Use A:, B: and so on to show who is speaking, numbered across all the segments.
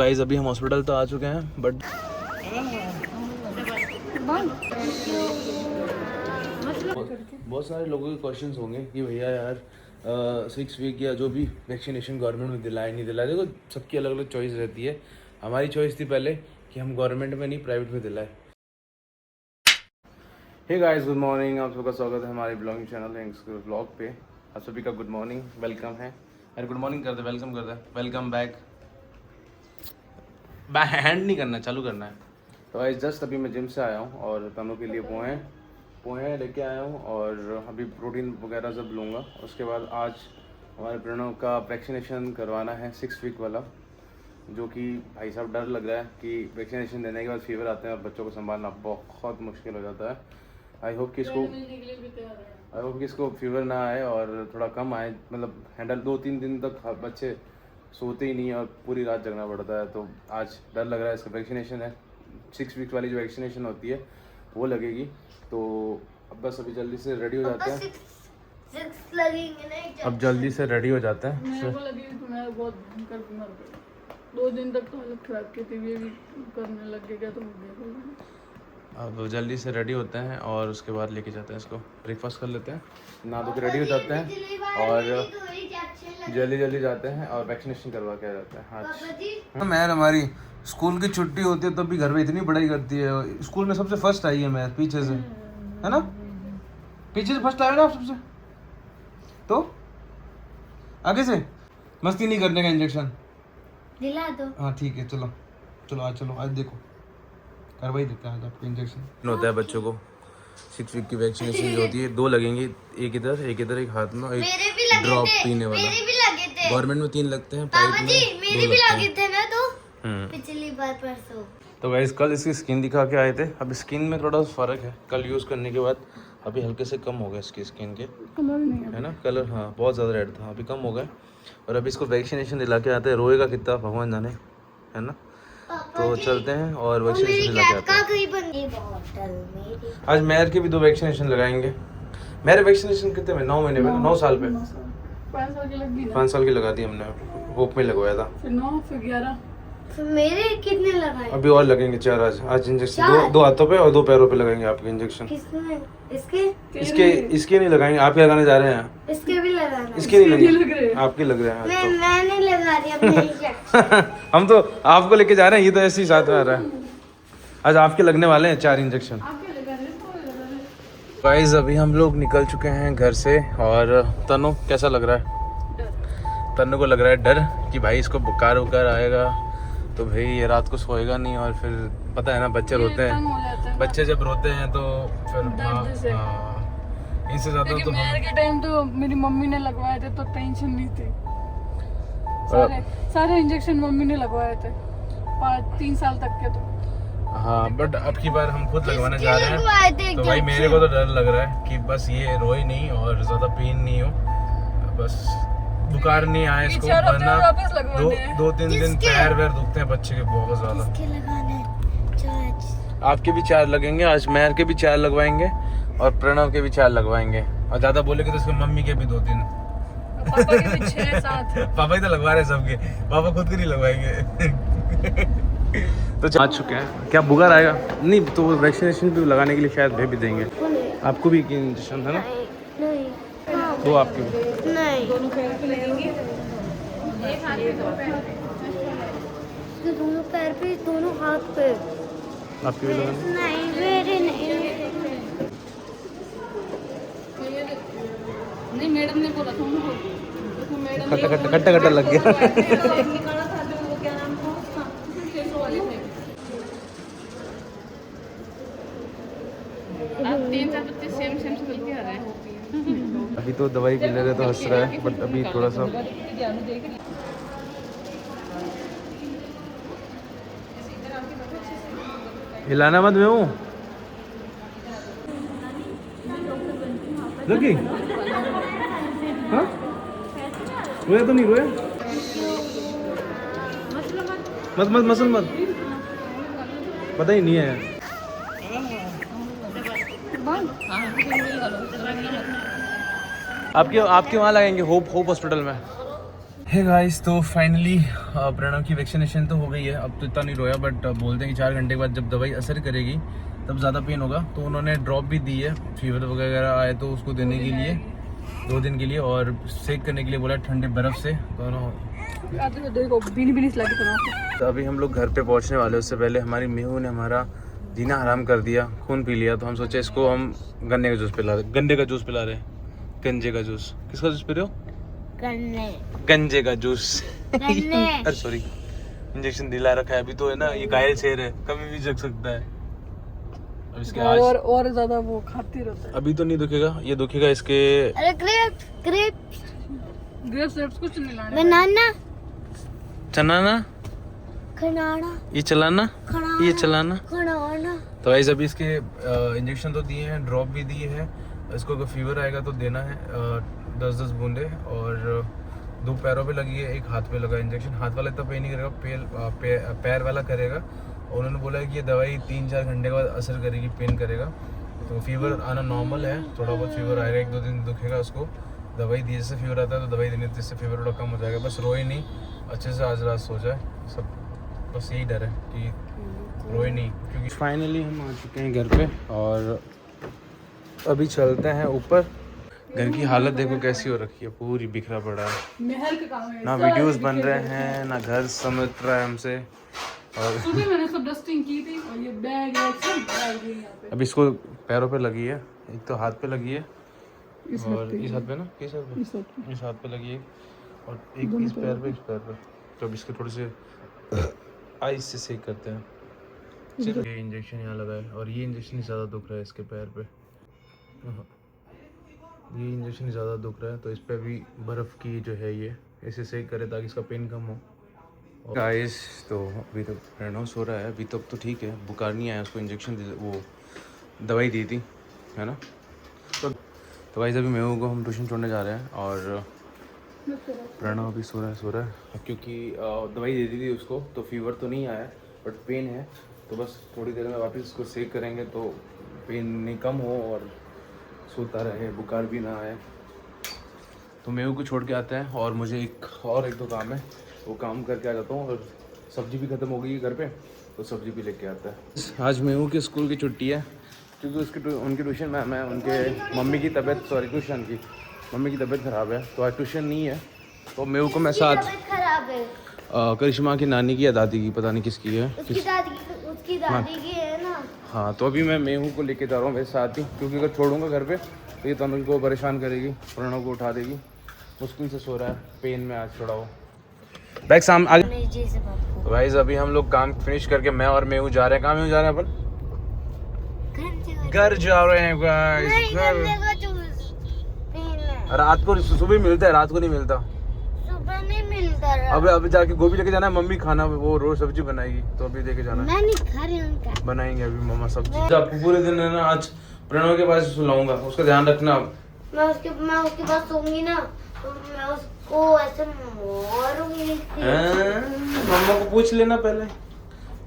A: Guys अभी हम hospital तो आ चुके हैं बट बहुत सारे लोगों के क्वेश्चंस होंगे कि भैया यार 6 वीक या जो भी वैक्सीनेशन गवर्नमेंट में दिलाए नहीं दिलाए। देखो सबकी अलग अलग चॉइस रहती है। हमारी चॉइस थी पहले कि हम गवर्नमेंट में नहीं प्राइवेट में दिलाए। हे गाइस गुड मॉर्निंग, आप सबका स्वागत है हमारे ब्लॉगिंग चैनल ब्लॉग पे। आप सभी का गुड मॉर्निंग, वेलकम है। अरे गुड मॉर्निंग कर दे, वेलकम कर दे, वेलकम बैक। हैंड नहीं करना, चालू करना है। तो गाइस जस्ट अभी मैं जिम से आया हूँ और तनु के लिए पोहे लेके आया हूँ और अभी प्रोटीन वगैरह सब लूँगा। उसके बाद आज हमारे प्रणव का वैक्सीनेशन करवाना है 6 वीक वाला, जो कि भाई साहब डर लग रहा है कि वैक्सीनेशन देने के बाद फीवर आते हैं और बच्चों को संभालना बहुत मुश्किल हो जाता है। आई होप कि इसको फीवर ना आए और थोड़ा कम आए, मतलब हैंडल 2-3 दिन तक बच्चे सोते ही नहीं और पूरी रात जगना पड़ता है। तो आज डर लग रहा है। इसका वैक्सीनेशन है 6 वीक वाली जो वैक्सीनेशन होती है वो लगेगी। तो अब बस अभी जल्दी से रेडी हो जाते हैं। अब जल्दी से रेडी हो जाते हैं।
B: मेरे को लगी मैं बहुत भयंकर बीमार पड़ी। 2 दिन तक तो हालत खराब की थी, ये भी करने लग गया तो हो गया।
A: अब जल्दी से रेडी होते हैं और उसके बाद लेके जाते हैं इसको। ब्रेकफास्ट कर लेते हैं, नहा धो के रेडी हो जाते हैं और जल्दी जाते हैं और वैक्सीनेशन करवा के आ जाते हैं। हाँ मैर हमारी स्कूल की छुट्टी होती है तब भी घर में इतनी पढ़ाई करती है। स्कूल में सबसे फर्स्ट आई है मैर, पीछे से, है ना? पीछे से फर्स्ट आया ना आप सबसे, तो आगे से मस्ती नहीं करने का। इंजेक्शन
C: दिला दो।
A: हाँ ठीक है, चलो आज देखो करवाई देते हैं आज आपको इंजेक्शन। होता है बच्चों को 6 वीक की वैक्सीनेशन जो होती है, 2 लगेंगे, एक इधर एक हाथ में, एक ड्रॉप पीने वाला। गवर्नमेंट में 3 लगते हैं, प्राइवेट में 2 लगते हैं।
C: थे ना तो पिछली बार परसों।
A: तो गाइस कल इसकी स्किन दिखा के आए थे। अब स्किन में थोड़ा फर्क है कल यूज़ करने के बाद। अभी हल्के से कम हो गया इसकी स्किन के, है ना? कलर हाँ बहुत ज़्यादा रेड था, अभी कम हो गया। और अभी इसको वैक्सीनेशन दिला के आते हैं। रोएगा कितना भगवान जाने, है ना? तो चलते हैं और वैक्सीनेशन दिला के आते हैं। आज मैर के भी 2 वैक्सीनेशन लगाएंगे। मेरे वैक्सीनेशन कितने में? 9 महीने में, 9 साल पे
B: 5 साल की लग गई।
A: 5 साल की लगा दी हमने, होप में लगवाया था।
B: फिर 9 फिर 11।
C: तो मेरे कितने लगाए?
A: अभी और लगेंगे 4 आज इंजेक्शन। 2 हाथों पे और 2 पैरों पे लगेंगे आपके इंजेक्शन।
C: किसमें?
A: इसके नहीं लगाएंगे, आप लगाने जा रहे हैं।
C: इसके भी लगाना।
A: इसके नहीं लगे, आपके लग रहे हैं आज
C: मैं नहीं लगा रही अपने।
A: हम तो आपको लेके जा रहे हैं, ये तो ऐसे ही साथ में आ रहा है। आज आपके लगने वाले हैं 4 इंजेक्शन। गाइस अभी हम लोग निकल चुके हैं घर से। और तनु कैसा लग रहा है? तनु को लग रहा है डर कि भाई इसको बुखार आएगा तो भाई ये रात को सोएगा नहीं। और फिर पता है ना बच्चे रोते हैं, बच्चे जब रोते हैं तो फिर इससे ज़्यादा तो
B: मेरे के टाइम तो मेरी मम्मी ने लगवाए थे तो टेंशन नहीं थी। सारे इंजेक्शन मम्मी ने लगवाए थे 3 साल तक के। तो
A: हाँ बट अब की बार हम खुद लगवाने जा रहे हैं। तो भाई मेरे को तो डर लग रहा है कि बस ये रोए नहीं और ज़्यादा पेन नहीं हो, बस बुखार नहीं आए इसको, वरना 2-3 दिन पैर वैर दुखते हैं बच्चे के बहुत ज़्यादा। आपके भी 4 लगेंगे आज, मैर के भी 4 लगवाएंगे और प्रणव के भी 4 लगवाएंगे। और ज़्यादा बोलेंगे तो इसके मम्मी के भी 2-3,
B: पापा के भी 6-7।
A: पापा ही तो लगवा रहे हैं सबके, पापा खुद के नहीं लगवाएंगे। तो आ चुके हैं। क्या बुखार आएगा? नहीं तो वैक्सीनेशन भी लगाने के लिए शायद भेज भी देंगे। आपको भी इंजेक्शन है ना?
C: नहीं।
A: दो आपके भी?
C: नहीं।
B: दोनों पैर पे लगेंगे। एक हाथ पे, 2 पैर पे।
C: दोनों पैर पे, दोनों हाथ पे।
A: आपके भी लगाने?
C: नहीं मेरे नहीं।
B: नहीं मैडम ने बोला था उनको।
A: खट्टा लग गया।
B: निकाला था जो वो क्या नाम था उसका, 600 वाले थे। आप 3-4 बच्चे सेम से गलती आ रहे हैं।
A: अभी तो दवाई पी ले रहे तो हंस रहा है, बट अभी थोड़ा सा हिलाना मत। मैं हूँ लगी। हाँ रोया तो नहीं रोया? मत पता ही नहीं है। आपके वहाँ लगेंगे होप हॉस्पिटल में। हे गाइस, तो फाइनली प्रणव की वैक्सीनेशन तो हो गई है। अब तो इतना नहीं रोया, बट बोलते हैं कि 4 घंटे के बाद जब दवाई असर करेगी तब ज़्यादा पेन होगा। तो उन्होंने ड्रॉप भी दी है, फीवर वगैरह आए तो उसको देने के लिए 2 दिन के लिए, और सेक करने के लिए बोला ठंडे बर्फ़ से दोनों।
B: देखो बीनी लगी
A: तो अभी हम लोग घर पे पहुंचने वाले। उससे पहले हमारी मेहू ने हमारा जीना हराम कर दिया, खून पी लिया। तो हम सोचे इसको हम गन्ने का जूस पिला रहे, गंडे का जूस पिला रहे, गंजे का जूस। किसका जूस पी रहे हो? गंजे का जूस। अरे सॉरी, इंजेक्शन दिला रखा है अभी तो, है ना, ये घायल शेर है, कभी भी जग सकता है। अब इसके आज
B: और ज्यादा वो खाती रहता है।
A: अभी तो नहीं दुखेगा, ये दुखेगा इसके।
C: अरे ग्रेप्स
B: ग्रेप्स कुछ नहीं लाना।
C: बनाना
A: चनाना,
C: खनाना
A: ये चलाना, ये चलाना।
C: खनाना।
A: तो गाइस अभी इसके इंजेक्शन तो दिए हैं, ड्रॉप भी दिए हैं। इसको अगर फीवर आएगा तो देना है 10-10 बूंदे। और 2 पैरों पे लगी है, 1 हाथ पे लगा इंजेक्शन। हाथ वाला इतना पेन नहीं करेगा, पैर वाला करेगा। और उन्होंने बोला है कि ये दवाई 3-4 घंटे के बाद असर करेगी, पेन करेगा। तो फीवर आना नॉर्मल है, थोड़ा बहुत फीवर आएगा, 1-2 दिन दुखेगा उसको। दवाई दी, जैसे फीवर आता है तो दवाई देनी, जिससे फीवर थोड़ा कम हो जाएगा। बस रोए नहीं, अच्छे से आज रात सो जाए, सब बस यही डर है कि रोए नहीं। क्योंकि फाइनली हम आ चुके हैं घर पे और अभी चलते हैं ऊपर। घर की हालत देखो कैसी हो रखी है, पूरी बिखरा पड़ा है।
B: महल का काम है,
A: ना वीडियोस बन रहे हैं, ना घर समझ रहा है हमसे। और
B: सुबह मैंने सब डस्टिंग की थी और ये बैग है सब डाल दिए यहाँ पे।
A: अभी इसको पैरों पे लगी है, एक तो हाथ पे लगी है और इस हाथ पे ना, किस हाथ पे? इस हाथ पे लगी है और एक इस पैर पे, इस पैर पे। तो अब इसके थोड़े से आइस से सेक करते हैं। ये इंजेक्शन यहाँ लगा है और ये इंजेक्शन ही ज़्यादा दुख रहा है इसके पैर पे। ये इंजेक्शन ही ज़्यादा दुख रहा है, तो इस पे भी बर्फ़ की जो है ये ऐसे सेक करे ताकि इसका पेन कम हो। गाइस तो अभी तक प्रणव सो रहा है, अभी तक तो ठीक है, बुखार नहीं आया, उसको इंजेक्शन वो दवाई दी थी, है ना। तो गाइस अभी मेहू को हम ट्यूशन छोड़ने जा रहे हैं और प्रणव अभी सो रहा है क्योंकि दवाई दे दी थी उसको। तो फीवर तो नहीं आया बट पेन है, तो बस थोड़ी देर में वापस उसको सेक करेंगे तो पेन नहीं कम हो और सोता रहे, बुखार भी ना आए। तो मेहू को छोड़ के आते हैं और मुझे एक दो काम है, वो काम करके आ जाता हूँ। और सब्ज़ी भी ख़त्म हो गई है घर पे, तो सब्ज़ी भी लेके आता है। आज मेहू के स्कूल की छुट्टी है क्योंकि उनकी ट्यूशन मैम है, उनके मम्मी की तबीयत ख़राब है, तो आज ट्यूशन नहीं है। तो मेहू को मैं साथ
C: खराब है।
A: करिश्मा की नानी की या दादी की, पता नहीं किसकी है,
C: उसकी दादी की है ना।
A: हाँ। तो अभी मैं मेहू को लेके जा रहा हूँ मेरे साथ ही, क्योंकि अगर छोड़ूंगा घर पे तो ये तनुज को परेशान करेगी, प्रणव को उठा देगी। मुश्किल से सो रहा है, पेन में आज थोड़ा हो। बैग सामने आगे। तो गाइस अभी हम लोग काम फिनिश करके मैं और मेहू जा रहे हैं। कहाँ मेहू जा रहे हैं अपन? घर जा रहे हैं गाइस, घर। रात को सुबह मिलता है, रात को नहीं मिलता।
C: सुबह नहीं मिलता।
A: अभी जाके गोभी लेके जाना है, मम्मी खाना वो रोज सब्जी बनाएगी, तो अभी लेके जाना है।
C: मैं नहीं खा रही हूँ।
A: बनाएंगे अभी मम्मा सब्जी। आपको पूरे दिन है ना आज प्रणव के पास सुलाऊंगा, उसका ध्यान रखना।
C: मैं उसके पास सोऊंगी ना तो मैं उसको ऐसे मारूंगी।
A: मम्मा को पूछ लेना पहले।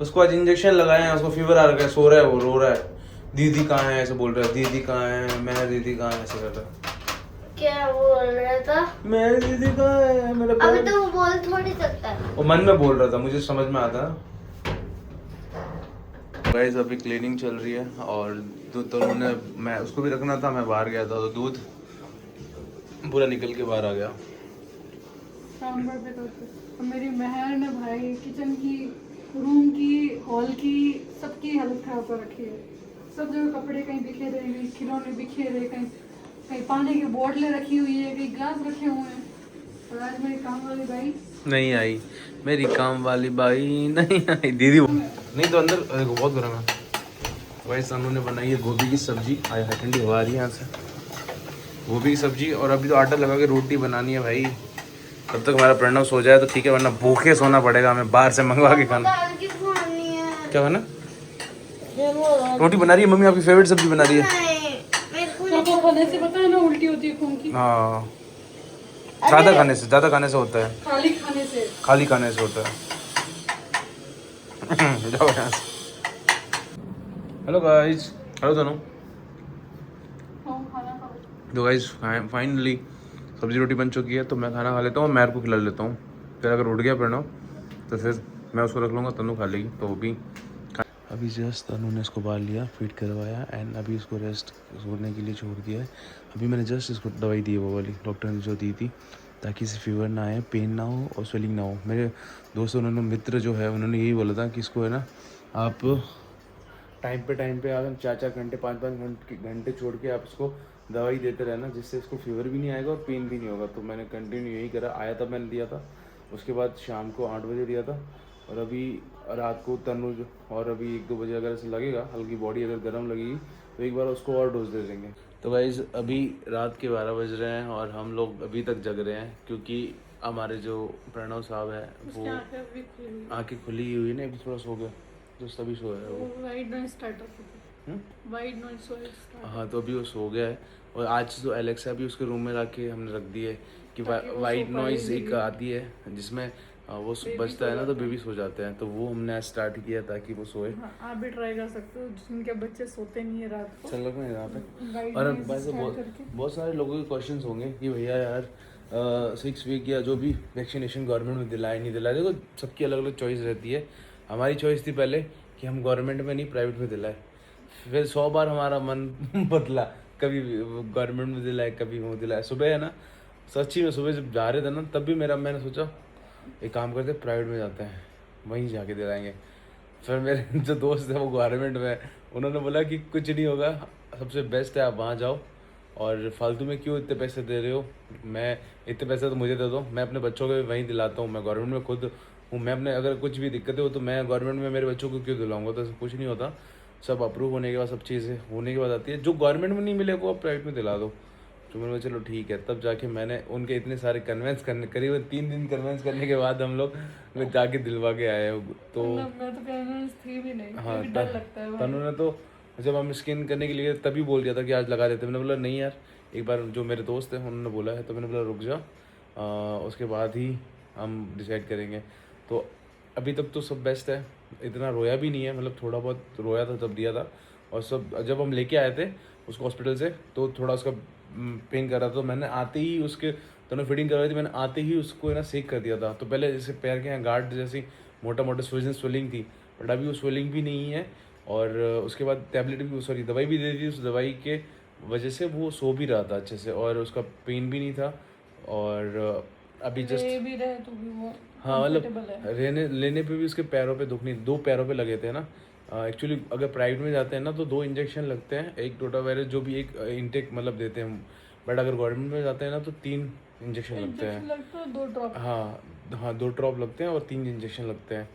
A: उसको आज इंजेक्शन लगाए हैं, उसको फीवर आ रहा है, सो रहा है, वो रो रहा है। दीदी कहाँ है ऐसे बोल रहा है, दीदी कहाँ है, मैं दीदी कहाँ है ऐसे कर रहा है।
C: क्या बोल रहा था?
A: मैं दीदी कहाँ है मेरे।
C: अभी तो वो बोल थोड़ी सकता है।
A: वो मन में बोल रहा था, मुझे समझ में आता। गाइस अभी क्लीनिंग चल रही है और दूध तो उन्होंने, मैं उसको भी रखना था, मैं बाहर गया था तो दूध पूरा निकल के बाहर आ गया।
B: मेरी महर ने भाई किचन की, रूम की, हॉल की, सबकी हालत खराब कर रखी है। सब जगह कपड़े कहीं बिखेरे हुए, खिलौने बिखेरे, कहीं पानी की बोतलें रखी हुई है, कहीं ग्लास रखे हुए हैं। और आज मेरी काम वाली भाई
A: नहीं आई, मेरी काम वाली बाई नहीं आई, दीदी नहीं तो अंदर देखो बहुत गर्म है। भाई सानू ने बनाई है गोभी की सब्जी, आया है ठंडी हवा आ रही है यहाँ से। गोभी की सब्जी और अभी तो आटा लगा के रोटी बनानी है भाई। तब तक हमारा प्रणव सो जाए तो ठीक है, वरना भूखे सोना पड़ेगा हमें, बाहर से मंगवा के खाना। क्या बना? रोटी बना रही है मम्मी, आपकी फेवरेट सब्जी बना रही है।
B: खाने से पता है ना उल्टी होती है खून की।
A: हाँ, ज़्यादा खाने से होता है, खाली खाने से होता है। जाओ यहाँ से। हेलो गाइस, हेलो दोनों। तो गाइस फाइनली सब्जी रोटी बन चुकी है, तो मैं खाना खा लेता हूँ, मैं को खिला लेता हूँ। फिर अगर उठ गया प्रणव तो फिर मैं उसको रख लूँगा, तनु खा लेगी। तो वो भी अभी जस्ट तनु ने इसको बाल लिया, फीड करवाया एंड अभी इसको रेस्ट सोने के लिए छोड़ दिया है। अभी मैंने जस्ट इसको दवाई दी है, वो वाली डॉक्टर ने जो दी थी, ताकि इसे फीवर ना आए, पेन ना हो और स्वेलिंग ना हो। मेरे दोस्तों उन्होंने मित्र जो है उन्होंने यही बोला था कि इसको है ना आप टाइम पे आप 4-4 घंटे 5-5 घंटे छोड़ के आप इसको दवाई देते रहना, जिससे इसको फीवर भी नहीं आएगा और पेन भी नहीं होगा। तो मैंने कंटिन्यू यही करा। आया था मैंने दिया था, उसके बाद शाम को 8 बजे दिया था, और अभी रात को तनुज, और अभी 1-2 बजे अगर ऐसा लगेगा, हल्की बॉडी अगर गर्म लगेगी तो एक बार उसको और डोज दे देंगे। तो गाइस अभी रात के 12 बज रहे हैं और हम लोग अभी तक जग रहे हैं, क्योंकि हमारे जो प्रणव साहब है वो आँखें खुली हुई ना, अभी थोड़ा सो गया, तो तभी सोया है वो।
B: White noise starter.
A: हाँ, तो अभी वो सो गया है। और आज तो एलेक्सा भी उसके रूम में ला के हमने रख दी है कि वाइट नॉइज एक आती है जिसमें वो बजता है ना तो बेबी सो जाते हैं, तो वो हमने आज स्टार्ट किया ताकि वो सोए।
B: हाँ, आप भी ट्राई कर सकते हो जिनके बच्चे सोते नहीं है रात को।
A: चल रहा है यहाँ पे।
B: White
A: और
B: noise
A: वैसे
B: start करके।
A: बहुत सारे लोगों के क्वेश्चंस होंगे कि भैया यार 6 वीक या जो भी वैक्सीनेशन गवर्नमेंट में दिलाए नहीं दिलाए, देखो सबकी अलग अलग चॉइस रहती है। हमारी चॉइस थी पहले कि हम गवर्नमेंट में नहीं प्राइवेट में दिलाए, फिर 100 बार हमारा मन बदला, कभी गवर्नमेंट में दिलाए कभी वो दिलाए। सुबह है ना, सच्ची में सुबह जब जा रहे थे ना तब भी मैंने सोचा एक काम करते प्राइवेट में जाते हैं, वहीं जाके दिलाएंगे। फिर मेरे जो दोस्त है वो गवर्नमेंट में, उन्होंने बोला कि कुछ नहीं होगा, सबसे बेस्ट है आप वहाँ जाओ, और फालतू में क्यों इतने पैसे दे रहे हो, मैं इतने पैसे तो मुझे दे दो, मैं अपने बच्चों को भी वहीं दिलाता हूँ। मैं गवर्नमेंट में खुद हूँ, मैं अपने अगर कुछ भी दिक्कतें हो तो मैं गवर्नमेंट में मेरे बच्चों को क्यों दिलाऊंगा। तो ऐसा कुछ नहीं होता, सब अप्रूव होने के बाद, सब चीज़ें होने के बाद आती है। जो गवर्नमेंट में नहीं मिले वो आप प्राइवेट में दिला दो। तो मैंने बोला चलो ठीक है। तब जाके मैंने उनके इतने सारे कन्वेंस करने, करीबन 3 दिन कन्वेंस करने के बाद हम लोग जाके दिलवा के आए। तो
B: मैं तो कन्विंस थी भी नहीं,
A: हाँ,
B: मुझे डर लगता है भाई।
A: तनु ने तो जब हम स्किन करने के लिए तभी बोल दिया था कि आज लगा देते। मैंने बोला नहीं यार, एक बार जो मेरे दोस्त हैं उन्होंने बोला है, तो मैंने बोला रुक जा, उसके बाद ही हम डिसाइड करेंगे। तो अभी तक तो सब बेस्ट है, इतना रोया भी नहीं है, मतलब थोड़ा बहुत रोया था तब दिया था। और सब जब हम लेके आए थे उसको हॉस्पिटल से तो थोड़ा उसका पेन कर रहा था, तो मैंने आते ही उसके दोनों फिटिंग करवाई थी, मैंने आते ही उसको है ना सेक कर दिया था। तो पहले जैसे पैर के यहाँ गार्ड जैसी मोटा मोटा स्वेलिंग थी, बट अभी वो स्वेलिंग भी नहीं है। और उसके बाद टैबलेट भी, सॉरी दवाई भी दे दी, उस दवाई के वजह से वो सो भी रहा था अच्छे से, और उसका पेन भी नहीं था। और अभी जस्ट
B: भी रहे तो भी वो
A: हाँ, मतलब
B: comfortable है।
A: रहने लेने पे भी उसके पैरों पे दुख नहीं, 2 पैरों पे लगे थे ना। एक्चुअली अगर प्राइवेट में जाते हैं ना तो 2 इंजेक्शन लगते हैं, एक रोटावायरस जो भी एक इनटेक मतलब देते हैं, बट अगर गवर्नमेंट में जाते हैं ना तो 3 इंजेक्शन लगते हैं।
B: लगता है 2 ड्रॉप।
A: हाँ 2 ड्रॉप लगते हैं और 3 इंजेक्शन लगते हैं।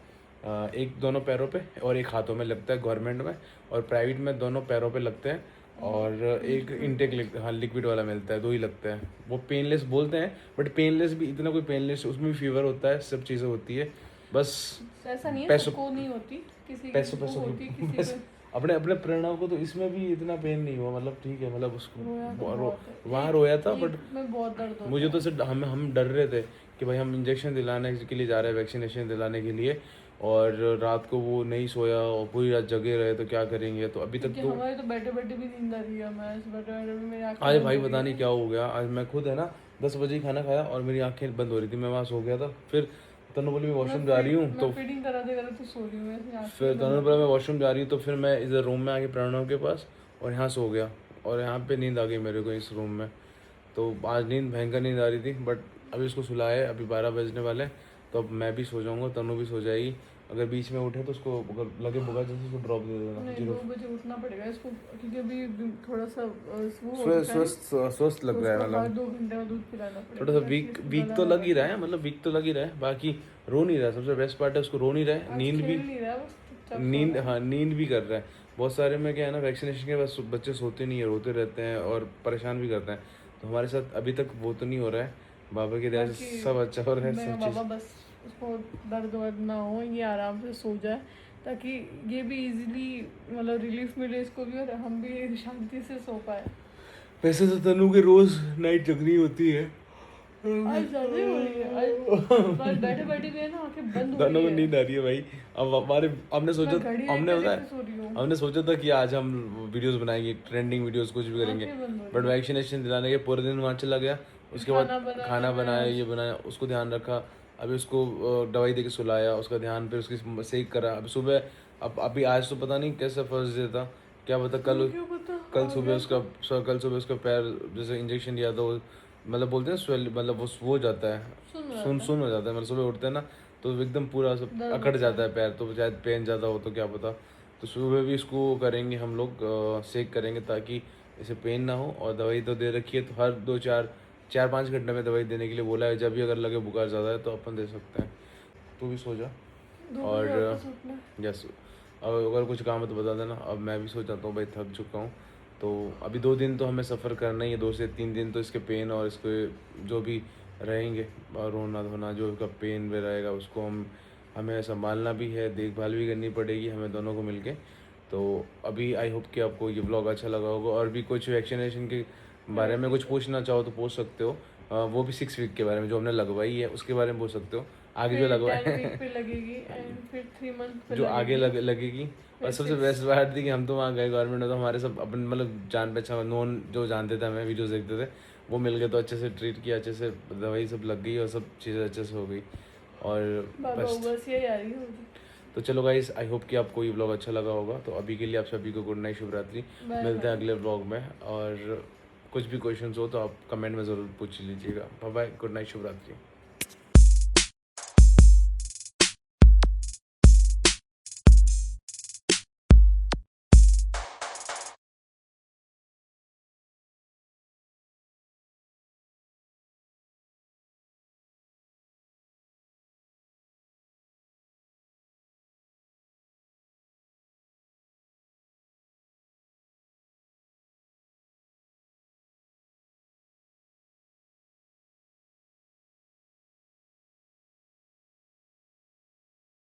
A: एक दोनों पैरों पे और एक हाथों में लगता है गवर्नमेंट में, और प्राइवेट में दोनों पैरों पे लगते हैं। और एक इनटेक हाँ लिक्विड वाला मिलता है, 2 ही लगते हैं। वो पेनलेस बोलते हैं, बट पेनलेस भी इतना कोई पेनलेस, उसमें भी फीवर होता है, सब चीज़ें होती है, बस
B: ऐसा नहीं है
A: पैसों
B: सबको नहीं होती, किसी
A: पैसों
B: को
A: पैसों
B: होती,
A: की
B: किसी को
A: अपने अपने प्रणव को तो इसमें भी इतना पेन नहीं हुआ, मतलब ठीक है, मतलब उसको
B: रोया तो बहुत है।
A: वहाँ रोया था,
B: एक
A: बट
B: में बहुत दर्द होता
A: मुझे तो सिर्फ हम डर रहे थे कि भाई हम इंजेक्शन दिलाने के लिए जा रहे हैं, वैक्सीनेशन दिलाने के लिए, और रात को वो नहीं सोया और पूरी रात जगे रहे तो क्या करेंगे। तो अभी तक
B: है।
A: तो
B: हमारे तो बैठे बैठे भी नींद आ रही है, मैं बैठे बैठे भी मेरी आँखें
A: आज
B: बंद
A: भाई
B: हो रही
A: पता
B: है।
A: नहीं क्या हो गया। आज मैं खुद है ना 10 बजे ही खाना खाया और मेरी आंखें बंद हो रही थी, मैं वहाँ सो गया था। फिर तनु बोली मैं वॉशरूम जा रही हूँ, तो
B: फीडिंग कराते कराते सो रही हूँ ऐसे आँखें
A: फिर
B: बंद।
A: तनु बोला मैं वॉशरूम जा रही हूँ, तो फिर मैं इधर रूम में आके प्रणव के पास और यहाँ सो गया, और यहाँ पे नींद आ गई मेरे को इस रूम में। तो आज नींद भयंकर नींद आ रही थी, बट अभी उसको सुलाए, अभी 12 बजने वाले, तो अब मैं भी सो जाऊँगा, तनु भी सो जाएगी। अगर बीच में उठे तो उसको अगर लगे बुगा जैसे उसको ड्रॉप दे देना।
B: नहीं, 2 बजे उठना पड़ेगा इसको, क्योंकि अभी थोड़ा सा वो हो
A: स्वस्थ
B: चुका है।
A: स्वस्थ स्वस्थ लग रहा है,
B: उसको हर
A: मतलब
B: 2 घंटे में दूध पिलाना पड़ेगा।
A: थोड़ा सा
B: ताकि
A: वीक
B: इसको
A: वीक
B: गला
A: तो
B: ना
A: लग ही
B: बैठे।
A: रहा है, मतलब वीक तो लग ही रहा है, बाकी रो नहीं रहा है, सबसे बेस्ट पार्ट है उसको रो नहीं रहा है,
B: आज
A: नींद भी
B: खेल नहीं रहा है, बस चुपचाप सो
A: नींद
B: रहा है।
A: हाँ नींद भी कर रहा है। बहुत सारे में क्या है ना, वैक्सीनेशन के बाद बच्चे सोते नहीं है, रोते रहते हैं और परेशान भी करते हैं। तो हमारे साथ अभी तक वो तो नहीं हो रहा है, बाबा की दया से
B: बाकी
A: सब अच्छा हो रहा है,
B: मेरा
A: सब
B: बाबा
A: चीज़।
B: बस उसको दर्द वर्द ना हो, ये आराम से सो जाए, ताकि ये भी इजीली मतलब रिलीफ मिले इसको भी, और हम भी शांति से सो पाए।
A: वैसे तो तनु के रोज नाइट जगनी होती है,
B: आज ज़्यादा ही हो रही है, आज बस बैठे बैठे भी है ना आंखें बंद हो
A: तनु
B: रही
A: को
B: है।
A: नींद आ रही है भाई। अब हमारे हमने सोचा
B: मैं घड़ी
A: हमने
B: देखते
A: बताया
B: देखते सो रही हूँ।
A: हमने सोचा था कि आज हम वीडियोस बनाएंगे, ट्रेंडिंग वीडियोस कुछ भी करेंगे,
B: आंखें बंद हो
A: बट वैक्सीनेशन दिलाने के पूरे दिन वहाँ चला गया, उसके बाद खाना बनाया, ये बनाया, उसको ध्यान रखा। अभी उसको दवाई दे के सुलाया, उसका ध्यान, फिर उसकी सेक करा। अभी सुबह, अब अभी आज तो पता नहीं कैसा फर्स्ट डे था, क्या पता कल सुबह उसका पैर जैसे इंजेक्शन दिया तो मतलब बोलते हैं स्वेल, मतलब वो हो जाता है, सुन हो जाता है, मतलब सुबह उठते हैं ना तो एकदम पूरा सब अकड़ जाता है पैर, तो शायद पेन ज़्यादा हो तो क्या पता। तो सुबह भी इसको करेंगे हम लोग, सेक करेंगे ताकि इसे पेन ना हो। और दवाई तो दे रखी है, तो हर 4-5 घंटे में दवाई देने के लिए बोला है। जब भी अगर लगे बुखार ज़्यादा है तो अपन दे सकते हैं। तू भी सो जा, और यस, अब अगर कुछ काम है तो बता देना। अब मैं भी सो जाता हूँ भाई, थक चुका हूँ। तो अभी 2 दिन तो हमें सफ़र करना ही है, 2 से 3 दिन तो इसके पेन और इसके जो भी रहेंगे, रोना धोना जो इसका पेन भी रहेगा, उसको हमें संभालना भी है, देखभाल भी करनी पड़ेगी हमें दोनों को मिलके। तो अभी आई होप कि आपको ये ब्लॉग अच्छा लगा होगा, और भी कुछ वैक्सीनेशन के बारे में कुछ पूछना चाहो तो पूछ सकते हो। वो भी 6 वीक के बारे में जो हमने लगवाई है उसके बारे में पूछ सकते हो। आगे जो लगवाए
B: लगेगी एंड फिर 3 मंथ
A: जो आगे लगेगी। और सबसे बेस्ट बात थी कि हम तो वहाँ गए गवर्नमेंट में, तो हमारे सब अपन मतलब जान पहचान नॉन जो जानते थे, हमें वीडियोस देखते थे, वो मिल गए, तो अच्छे से ट्रीट किया, अच्छे से दवाई सब लग गई और सब चीज़ें अच्छे से हो गई। और
B: बस ये आ रही होगी।
A: तो चलो गाइस, आई होप कि आपको ये व्लॉग अच्छा लगा होगा। तो अभी के लिए आप सभी को गुड नाइट, शुभ रात्रि। मिलते हैं अगले व्लॉग में, और कुछ भी क्वेश्चंस हो तो आप कमेंट में ज़रूर पूछ लीजिएगा। बाय बाय, गुड नाइट, शुभ रात्रि।